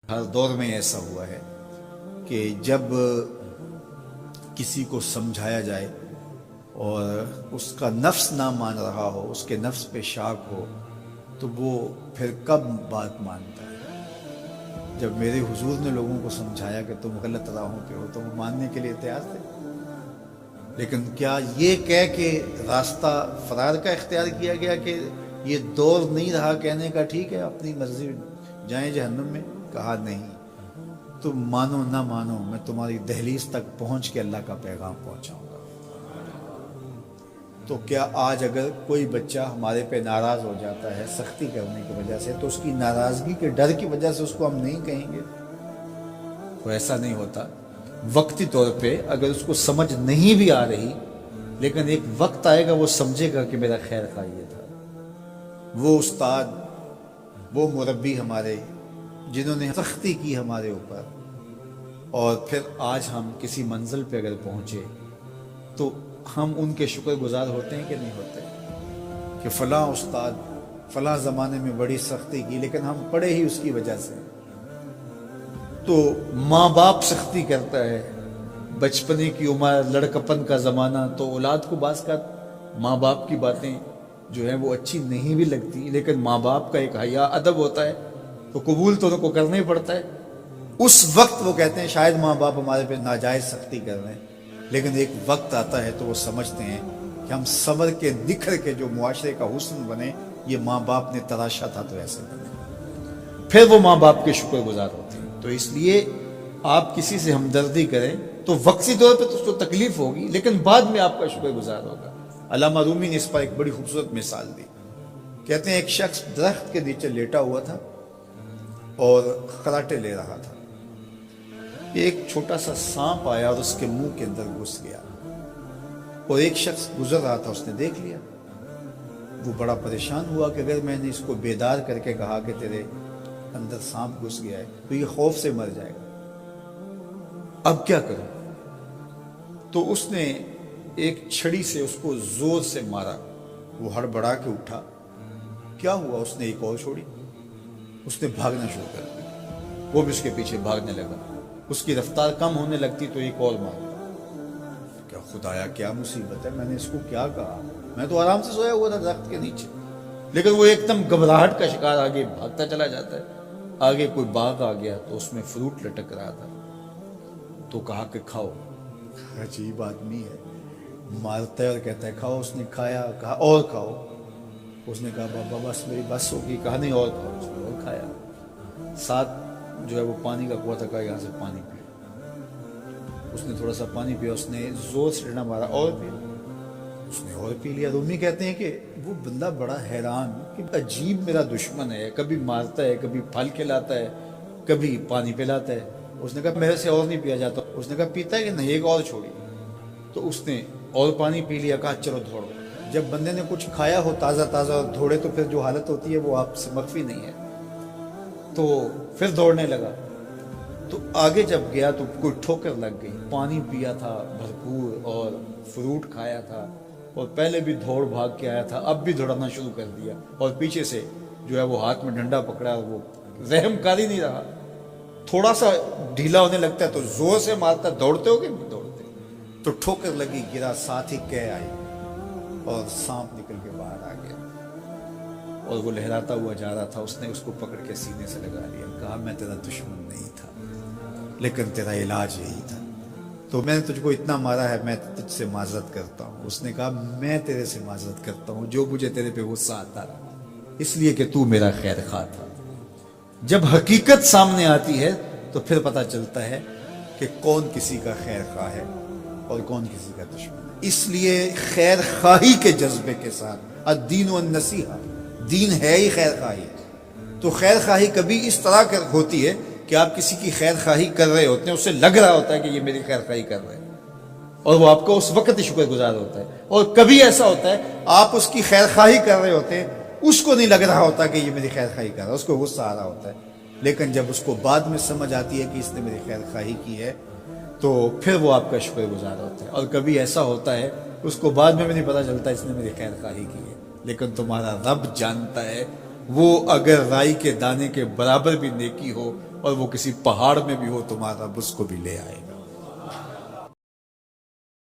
ہر دور میں ایسا ہوا ہے کہ جب کسی کو سمجھایا جائے اور اس کا نفس نہ مان رہا ہو، اس کے نفس پہ شاک ہو، تو وہ پھر کب بات مانتا ہے؟ جب میرے حضور نے لوگوں کو سمجھایا کہ تم غلط راہوں پہ ہو تو وہ ماننے کے لیے تیار تھے، لیکن کیا یہ کہہ کے راستہ فرار کا اختیار کیا گیا کہ یہ دور نہیں رہا کہنے کا ٹھیک ہے اپنی مرضی جائیں جہنم میں؟ کہا نہیں، تم مانو نہ مانو میں تمہاری دہلیز تک پہنچ کے اللہ کا پیغام پہنچاؤں گا۔ تو کیا آج اگر کوئی بچہ ہمارے پہ ناراض ہو جاتا ہے سختی کرنے کی وجہ سے، تو اس کی ناراضگی کے ڈر کی وجہ سے اس کو ہم نہیں کہیں گے؟ تو ایسا نہیں ہوتا۔ وقتی طور پہ اگر اس کو سمجھ نہیں بھی آ رہی، لیکن ایک وقت آئے گا وہ سمجھے گا کہ میرا خیر خواہ یہ تھا۔ وہ استاد، وہ مربی ہمارے جنہوں نے سختی کی ہمارے اوپر، اور پھر آج ہم کسی منزل پہ اگر پہنچے تو ہم ان کے شکر گزار ہوتے ہیں کہ نہیں ہوتے؟ کہ فلاں استاد فلاں زمانے میں بڑی سختی کی لیکن ہم پڑھے ہی اس کی وجہ سے۔ تو ماں باپ سختی کرتا ہے، بچپنے کی عمر، لڑکپن کا زمانہ، تو اولاد کو بعض کا ماں باپ کی باتیں جو ہیں وہ اچھی نہیں بھی لگتی، لیکن ماں باپ کا ایک حیا ادب ہوتا ہے تو قبول تو ان کو کرنا ہی پڑتا ہے۔ اس وقت وہ کہتے ہیں شاید ماں باپ ہمارے پہ ناجائز سختی کر رہے ہیں، لیکن ایک وقت آتا ہے تو وہ سمجھتے ہیں کہ ہم صبر کے نکھر کے جو معاشرے کا حسن بنے، یہ ماں باپ نے تراشا تھا تو ایسے بنے، پھر وہ ماں باپ کے شکر گزار ہوتے ہیں۔ تو اس لیے آپ کسی سے ہمدردی کریں تو وقتی طور پہ تو اس کو تکلیف ہوگی، لیکن بعد میں آپ کا شکر گزار ہوگا۔ علامہ رومی نے اس پر ایک بڑی خوبصورت مثال دی۔ کہتے ہیں ایک شخص درخت کے نیچے لیٹا ہوا تھا اور خراٹے لے رہا تھا، ایک چھوٹا سا سانپ آیا اور اس کے منہ کے اندر گھس گیا، اور ایک شخص گزر رہا تھا، اس نے دیکھ لیا۔ وہ بڑا پریشان ہوا کہ اگر میں نے اس کو بیدار کر کے کہا کہ تیرے اندر سانپ گھس گیا ہے تو یہ خوف سے مر جائے گا، اب کیا کروں؟ تو اس نے ایک چھڑی سے اس کو زور سے مارا، وہ ہڑبڑا کے اٹھا۔ کیا ہوا؟ اس نے ایک اور چھوڑی، اس نے بھاگنا شروع کر دیا، وہ بھی اس کے پیچھے بھاگنے لگا۔ اس کی رفتار کم ہونے لگتی تو ایک اور مارتا۔ کیا خدایا کیا مصیبت ہے، میں نے اس کو کیا کہا؟ میں تو آرام سے سویا ہوا تھا درخت کے نیچے، لیکن وہ ایک دم گھبراہٹ کا شکار آگے بھاگتا چلا جاتا ہے۔ آگے کوئی باغ آ گیا تو اس میں فروٹ لٹک رہا تھا، تو کہا کہ کھاؤ۔ عجیب آدمی ہے، مارتا ہے اور کہتا ہے کھاؤ۔ اس نے کھایا، کہا اور کھاؤ۔ اس نے کہا بابا بس میری بس ہوگی، کہا نہیں اور کھاؤ۔ اس نے اور کھایا۔ ساتھ جو ہے وہ پانی کا کنواں تھا، کہا یہاں سے پانی پیا۔ اس نے تھوڑا سا پانی پیا، اس نے زور سے ڈنڈا مارا اور پیا، اس نے اور پی لیا۔ رومی کہتے ہیں کہ وہ بندہ بڑا حیران کہ عجیب میرا دشمن ہے، کبھی مارتا ہے، کبھی پھل کھلاتا ہے، کبھی پانی پلاتا ہے۔ اس نے کہا میرے سے اور نہیں پیا جاتا۔ اس نے کہا پیتا ہے کہ نہیں، ایک اور چھوڑی۔ تو اس نے اور پانی پی لیا، کہا چلو دوڑو۔ جب بندے نے کچھ کھایا ہو تازہ تازہ اور دوڑے تو پھر جو حالت ہوتی ہے وہ آپ سے مخفی نہیں ہے۔ تو پھر دوڑنے لگا، تو آگے جب گیا تو کوئی ٹھوکر لگ گئی۔ پانی پیا تھا بھرپور اور فروٹ کھایا تھا، اور پہلے بھی دوڑ بھاگ کے آیا تھا، اب بھی دوڑنا شروع کر دیا، اور پیچھے سے جو ہے وہ ہاتھ میں ڈنڈا پکڑا، وہ رحم کاری نہیں رہا۔ تھوڑا سا ڈھیلا ہونے لگتا ہے تو زور سے مارتا ہے۔ دوڑتے ہو کہ نہیں دوڑتے؟ تو ٹھوکر لگی، گرا، ساتھ ہی کہہ آئی اور سانپ نکل کے باہر آ گیا، اور وہ لہراتا ہوا جا رہا تھا۔ اس نے اس کو پکڑ کے سینے سے لگا لیا، کہا میں تیرا دشمن نہیں تھا، لیکن تیرا علاج یہی تھا، تو میں نے تجھ کو اتنا مارا ہے، میں تجھ سے معذرت کرتا ہوں۔ اس نے کہا میں تیرے سے معذرت کرتا ہوں جو مجھے تیرے پہ غصہ آتا رہا، اس لیے کہ تو میرا خیر خواہ تھا۔ جب حقیقت سامنے آتی ہے تو پھر پتہ چلتا ہے کہ کون کسی کا خیر خواہ ہے اور کون کسی کا دشمن ہے۔ اس لیے خیر خواہی کے جذبے کے ساتھ، الدین والنصیحہ، دین ہے ہی خیر خواہی۔ تو خیر خواہی کبھی اس طرح ہوتی ہے کہ آپ کسی کی خیر خواہی کر رہے ہوتے ہیں، اسے لگ رہا ہوتا ہے کہ یہ میری خیر خواہی کر رہے ہیں، اور وہ آپ کو اس وقت ہی شکر گزار ہوتا ہے۔ اور کبھی ایسا ہوتا ہے آپ اس کی خیر خواہی کر رہے ہوتے ہیں، اس کو نہیں لگ رہا ہوتا کہ یہ میری خیر خواہی کر رہا ہے، اس کو غصہ آ رہا ہوتا ہے، لیکن جب اس کو بعد میں سمجھ آتی ہے کہ اس نے میری خیر خواہی کی ہے تو پھر وہ آپ کا شکر گزار ہوتا ہے۔ اور کبھی ایسا ہوتا ہے اس کو بعد میں بھی نہیں پتہ چلتا اس نے میری خیر خواہی کی ہے، لیکن تمہارا رب جانتا ہے، وہ اگر رائی کے دانے کے برابر بھی نیکی ہو اور وہ کسی پہاڑ میں بھی ہو تمہارا، اب اس کو بھی لے آئے۔